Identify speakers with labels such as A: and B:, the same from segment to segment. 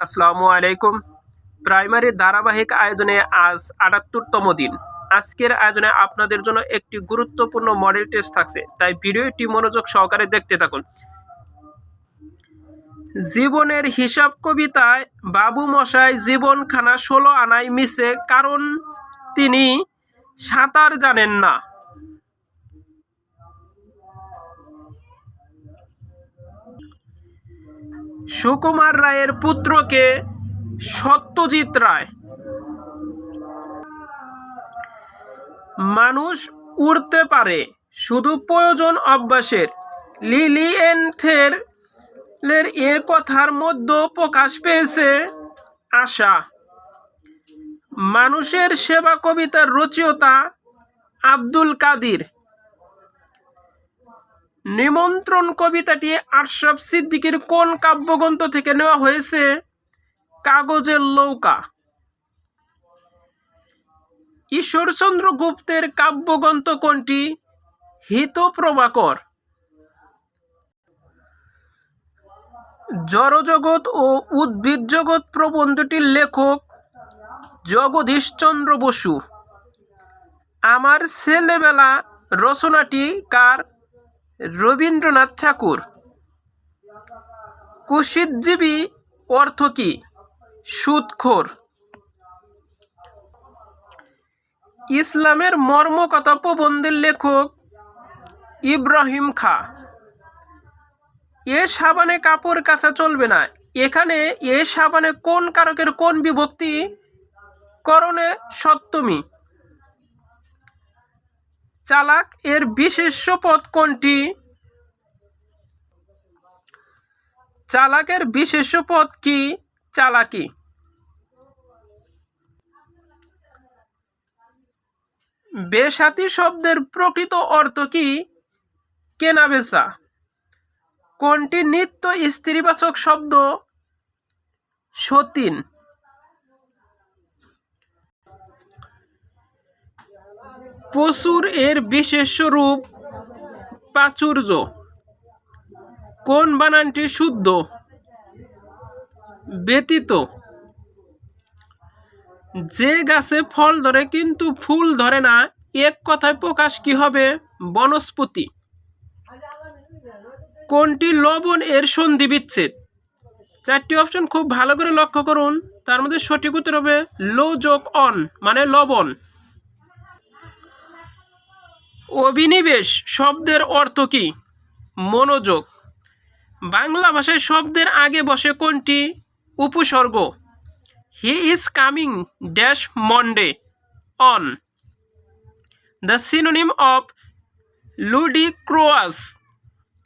A: আসসালামু আলাইকুম। প্রাইমারি ধারাবাহিক আয়োজনে আজ ৭৮তম দিন। আজকের আয়োজনে আপনাদের জন্য একটি গুরুত্বপূর্ণ মডেল টেস্ট থাকছে, তাই ভিডিওটি মনোযোগ সহকারে দেখতে থাকুন। জীবনের হিসাব কবিতায় বাবু মশাই জীবনখানা ১৬ আনায় মিশে, কারণ তিনি সাঁতার জানেন না। সুকুমার রায়ের পুত্রকে সত্যজিৎ রায়। মানুষ উড়তে পারে, শুধু প্রয়োজন অভ্যাসের। লিলিয়েন্থের এর কথার মধ্যে প্রকাশ পেয়েছে আশা। মানুষের সেবা কবিতার রচয়িতা আব্দুল কাদির। নিমন্ত্রণ কবিতাটি আশরাফ সিদ্দিকীর কোন কাব্যগ্রন্থ থেকে নেওয়া হয়েছে? কাগজের নৌকা। ঈশ্বরচন্দ্র গুপ্তের কাব্যগ্রন্থ কোনটি? হিতপ্রভাকর। জড়জগৎ ও উদ্ভিদ জগৎ প্রবন্ধটির লেখক জগদীশচন্দ্র বসু। আমার ছেলেবেলা রচনাটি কার? রবীন্দ্রনাথ ঠাকুর। কুৎসিতজীবী অর্থ কি? সুদখোর। ইসলামের মর্মকথা প্রবন্ধের লেখক ইব্রাহিম খাঁ। এ সাবানে কাপড় কাচা চলবে না, এখানে এ সাবানে কোন কারকের কোন বিভক্তি? করণে সপ্তমী। চালাক এর বিশেষ্য পদ কোনটি? চালাকের বিশেষ্য পদ কি? চালাকি। বেসাতি শব্দের প্রকৃত অর্থ কি? কেনাবেচা। কোনটি নিত্য স্ত্রীবাচক শব্দ? সতীন। প্রচুর এর বিশেষ্য রূপ প্রাচুর্য। কোন বানানটি শুদ্ধ? ব্যতীত। যে গাছে ফল ধরে কিন্তু ফুল ধরে না, এক কথায় প্রকাশ কি হবে? বনস্পতি। কোনটি লবণ এর সন্ধি বিচ্ছেদ? চারটি অপশন খুব ভালো করে লক্ষ্য করুন, তার মধ্যে সঠিক উত্তর হবে লো যোগ অন, মানে লবণ। অভিনিবেশ শব্দের অর্থ কি? মনোযোগ। বাংলা ভাষায় শব্দের আগে বসে কোনটি? উপসর্গ। He is coming dash Monday on. The synonym of ludicrous.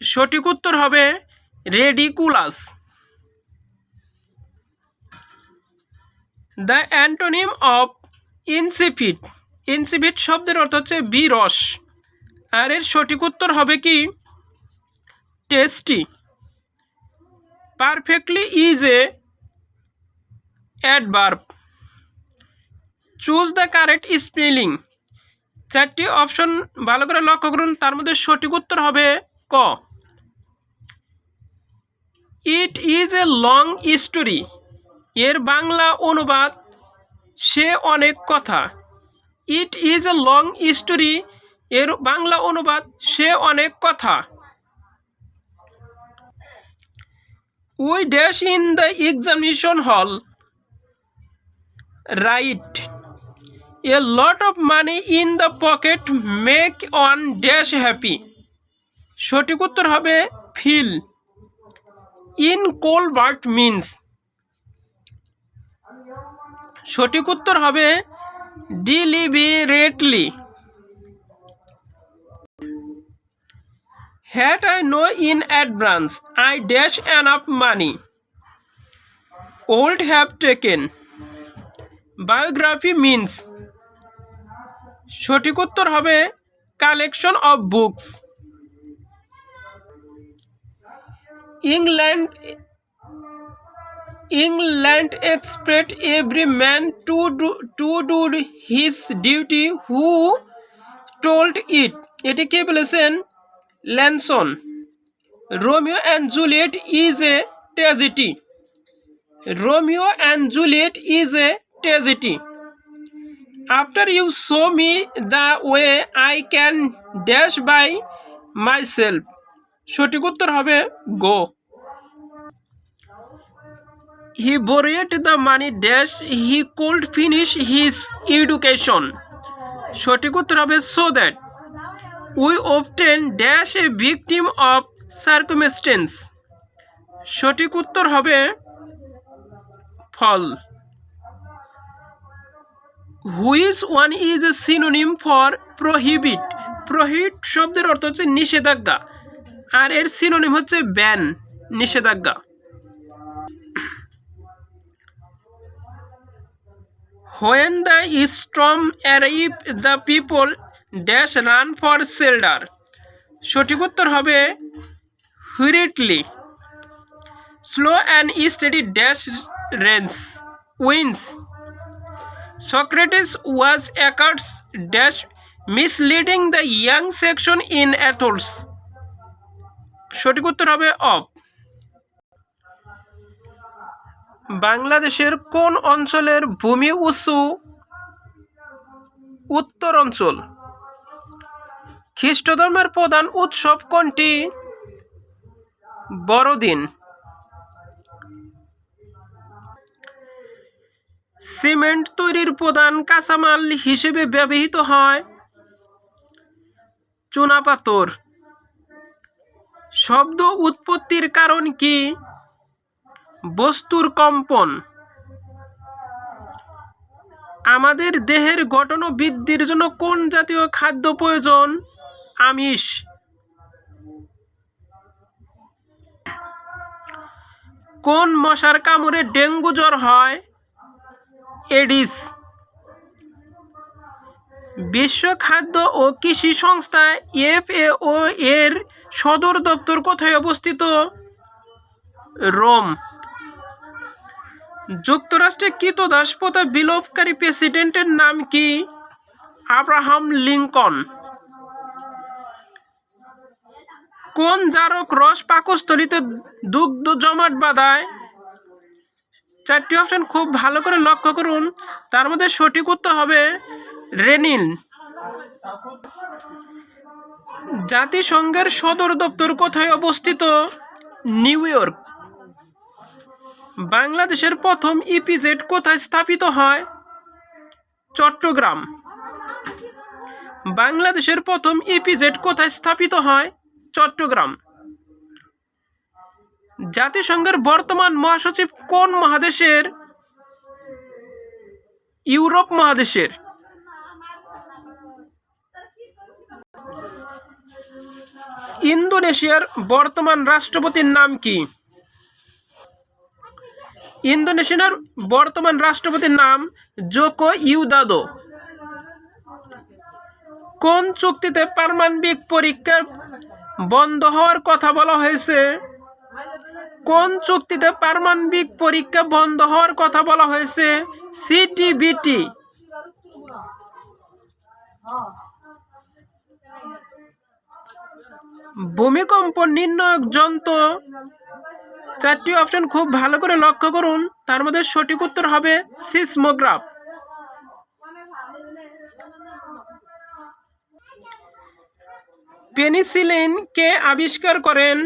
A: সঠিক উত্তর হবে ridiculous. The antonym of insipid. Insipid শব্দের অর্থ হচ্ছে বিরস, আর এর সঠিক উত্তর হবে কি? Tasty. Perfectly is a adverb. Choose the correct spelling. চারটি অপশন ভালো করে লক্ষ্য করুন, তার মধ্যে সঠিক উত্তর হবে ক। It is a long story. এর বাংলা অনুবাদ সে অনেক কথা। It is a long story এর বাংলা অনুবাদ সে অনেক কথা। We dash in the examination হল। Right. A lot of money in the pocket make one dash happy. সঠিক উত্তর হবে ফিল। In Colbert means. সঠিক উত্তর হবে deliberately. Had I know in advance I dash enough money. Would have taken. Biography means. সঠিক উত্তর হবে collection of books. England expect every man to do his duty. Who told it? এটি কে বলেছেন? ল্যানসন। Romeo and Juliet is a tragedy. Romeo and Juliet is a tragedy. After you show me the way, I can dash by myself. সঠিক উত্তর হবে গো। He borrowed the money dash he could finish his education. সঠিক উত্তর হবে so that we often dash a victim of circumstance. সঠিক উত্তর হবে ফল। Which one is a synonym for prohibit? prohibit শব্দের অর্থ হচ্ছে নিষেধাজ্ঞা, আর এর সিনোনিম হচ্ছে ব্যান, নিষেধাজ্ঞা। When the storm arrived, the people dash run for shelter. সঠিক উত্তর হবে hurriedly. Slow and steady dash rains winds. Socrates was accused dash misleading the young section in Athens. সঠিক উত্তর হবে অফ। বাংলাদেশের কোন অঞ্চলের ভূমি উঁচু? উত্তর অঞ্চল। খ্রিস্ট ধর্মের প্রধান উৎসব কোনটি? বড়দিন। সিমেন্ট তৈরির প্রধান কাঁচামাল হিসেবে ব্যবহৃত হয় চুনাপাথর। শব্দ উৎপত্তির কারণ কি? বস্তুর কম্পন। আমাদের দেহের গঠন ও বৃদ্ধির জন্য কোন জাতীয় খাদ্য প্রয়োজন? আমিষ। কোন মশার কামড়ে ডেঙ্গু জ্বর হয়? এডিস। বিশ্ব খাদ্য ও কৃষি সংস্থা FAO এর সদর দপ্তর কোথায় অবস্থিত? রোম। যুক্তরাষ্ট্রে ক্রীতদাস প্রথা বিলোপকারী প্রেসিডেন্টের নাম কি? Abraham Lincoln. কোন জারক রস পাকস্থলীতে দুগ্ধ জমাট বাঁধায়? চারটি অপশন খুব ভালো করে লক্ষ্য করুন, তার মধ্যে সঠিক উত্তর হবে রেনিন। জাতিসংঘের সদর দপ্তর কোথায় অবস্থিত? New York. বাংলাদেশের প্রথম ইপিজেড কোথায় স্থাপিত হয়? চট্টগ্রাম। বাংলাদেশের প্রথম ইপিজেড কোথায় স্থাপিত হয়? চট্টগ্রাম। জাতিসংঘের বর্তমান মহাসচিব কোন মহাদেশের? ইউরোপ মহাদেশের। ইন্দোনেশিয়ার বর্তমান রাষ্ট্রপতির নাম কি? ইন্দোনেশিয়ার বর্তমান রাষ্ট্রপতির নাম জোকো উইদোদো। কোন চুক্তিতে পারমাণবিক পরীক্ষা বন্ধ হওয়ার কথা বলা হয়েছে? কোন চুক্তিতে পারমাণবিক পরীক্ষা বন্ধ হওয়ার কথা বলা হয়েছে? CTBT। ভূমিকম্প নির্ণায়ক যন্ত্র, চারটি অপশন খুব ভালো করে লক্ষ্য করুন, তার মধ্যে সঠিক উত্তর হবে সিসমোগ্রাফ। পেনিসিলিন কে আবিষ্কার করেন?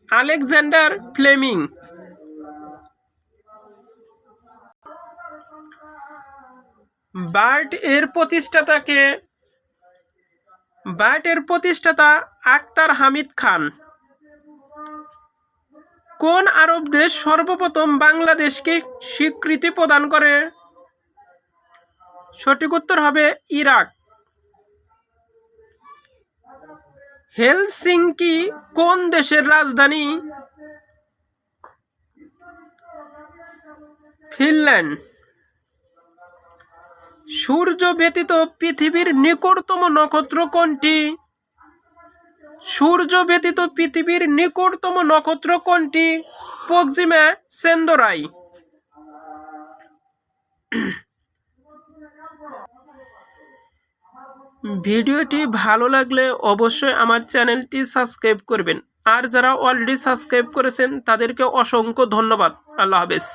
A: Alexander Fleming. বার্ট এর প্রতিষ্ঠাতা কে? বার্ট এর প্রতিষ্ঠাতা আখতার হামিদ খান। কোন আরব দেশ সর্বপ্রথম বাংলাদেশকে স্বীকৃতি প্রদান করে? সঠিক উত্তর হবে ইরাক। হেলসিঙ্কি কোন দেশের রাজধানী? ফিনল্যান্ড। সূর্য ব্যতীত পৃথিবীর নিকটতম নক্ষত্র কোনটি? সূর্য ব্যতীত পৃথিবীর নিকটতম নক্ষত্র কোনটি? প্রক্সিমা সেন্টোরাই। ভিডিওটি ভালো লাগলে অবশ্যই আমার চ্যানেলটি সাবস্ক্রাইব করবেন। আর যারা অলরেডি সাবস্ক্রাইব করেছেন তাদেরকে অসংখ্য ধন্যবাদ। আল্লাহ হাফেজ।